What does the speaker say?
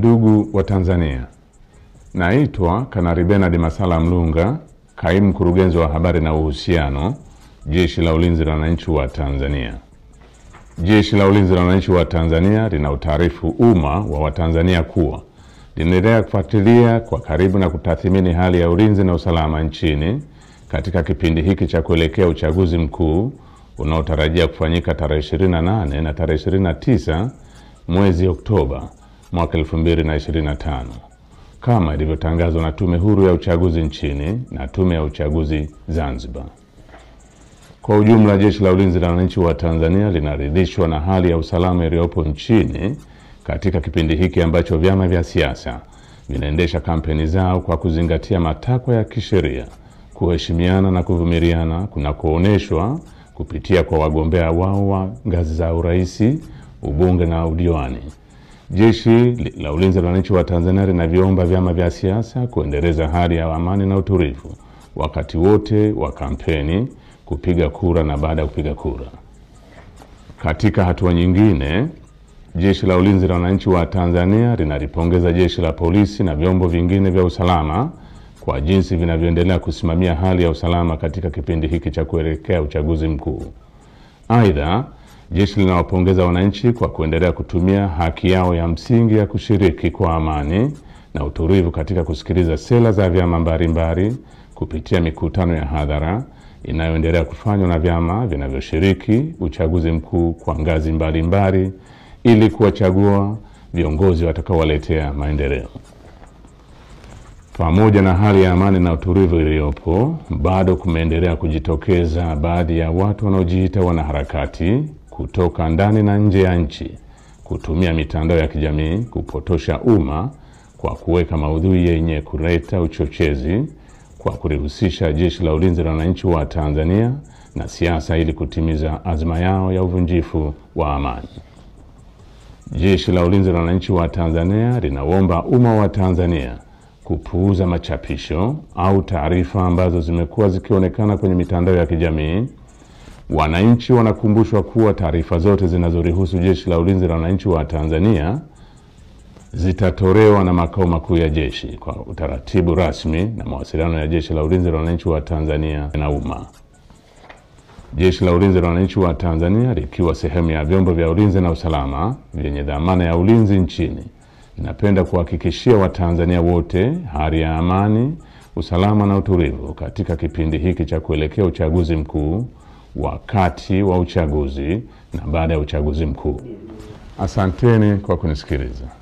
Ndugu wa Tanzania, naitwa Kanali Bernard Masala Mlunga, kaimu mkurugenzi wa habari na uhusiano, Jeshi la Ulinzi la Wananchi wa Tanzania. Jeshi la Ulinzi la Wananchi wa Tanzania linautaarifu umma wa Watanzania kuwa linaendelea kufuatilia kwa karibu na kutathmini hali ya ulinzi na usalama nchini katika kipindi hiki cha kuelekea uchaguzi mkuu unaotarajia kufanyika tarehe 28 na tarehe 29 mwezi Oktoba mwaka 2025 kama ilivyotangazwa na Tume Huru ya Uchaguzi nchini na Tume ya Uchaguzi Zanzibar. Kwa ujumla, Jeshi la Ulinzi la Wananchi wa Tanzania linaridhishwa na hali ya usalama iliyopo nchini katika kipindi hiki ambacho vyama vya siasa vinaendesha kampeni zao kwa kuzingatia matakwa ya kisheria, kuheshimiana na kuvumiliana kunakooneshwa kupitia kwa wagombea wao wa ngazi za urais, ubunge na udiwani. Jeshi la Ulinzi la Wananchi wa Tanzania linaviomba vyama vya siasa kuendeleza hali ya amani na utulivu wakati wote wa kampeni, kupiga kura na baada ya kupiga kura. Katika hatua nyingine, Jeshi la Ulinzi la Wananchi wa Tanzania linalipongeza Jeshi la Polisi na vyombo vingine vya usalama kwa jinsi vinavyoendelea kusimamia hali ya usalama katika kipindi hiki cha kuelekea uchaguzi mkuu. Aidha, jeshi linawapongeza wananchi kwa kuendelea kutumia haki yao ya msingi ya kushiriki kwa amani na utulivu katika kusikiliza sera za vyama mbalimbali kupitia mikutano ya hadhara inayoendelea kufanywa na vyama vinavyoshiriki uchaguzi mkuu kwa ngazi mbalimbali ili kuwachagua viongozi watakaowaletea maendeleo. Pamoja na hali ya amani na utulivu iliyopo, bado kumeendelea kujitokeza baadhi ya watu wanaojiita wanaharakati kutoka ndani na nje ya nchi kutumia mitandao ya kijamii kupotosha umma kwa kuweka maudhui yenye kuleta uchochezi kwa kulihusisha Jeshi la Ulinzi la Wananchi wa Tanzania na siasa ili kutimiza azma yao ya uvunjifu wa amani. Jeshi la Ulinzi la Wananchi wa Tanzania linaomba umma wa Tanzania kupuuza machapisho au taarifa ambazo zimekuwa zikionekana kwenye mitandao ya kijamii. Wananchi wanakumbushwa kuwa taarifa zote zinazorihusu Jeshi la Ulinzi la Wananchi wa Tanzania zitatolewa na makao makuu ya jeshi kwa utaratibu rasmi na mawasiliano ya Jeshi la Ulinzi la Wananchi wa Tanzania na umma. Jeshi la Ulinzi la Wananchi wa Tanzania likiwa sehemu ya vyombo vya ulinzi na usalama vyenye dhamana ya ulinzi nchini, napenda kuhakikishia Watanzania wote hali ya amani, usalama na utulivu katika kipindi hiki cha kuelekea uchaguzi mkuu, wakati wa uchaguzi na baada ya uchaguzi mkuu. Asanteni kwa kunisikiliza.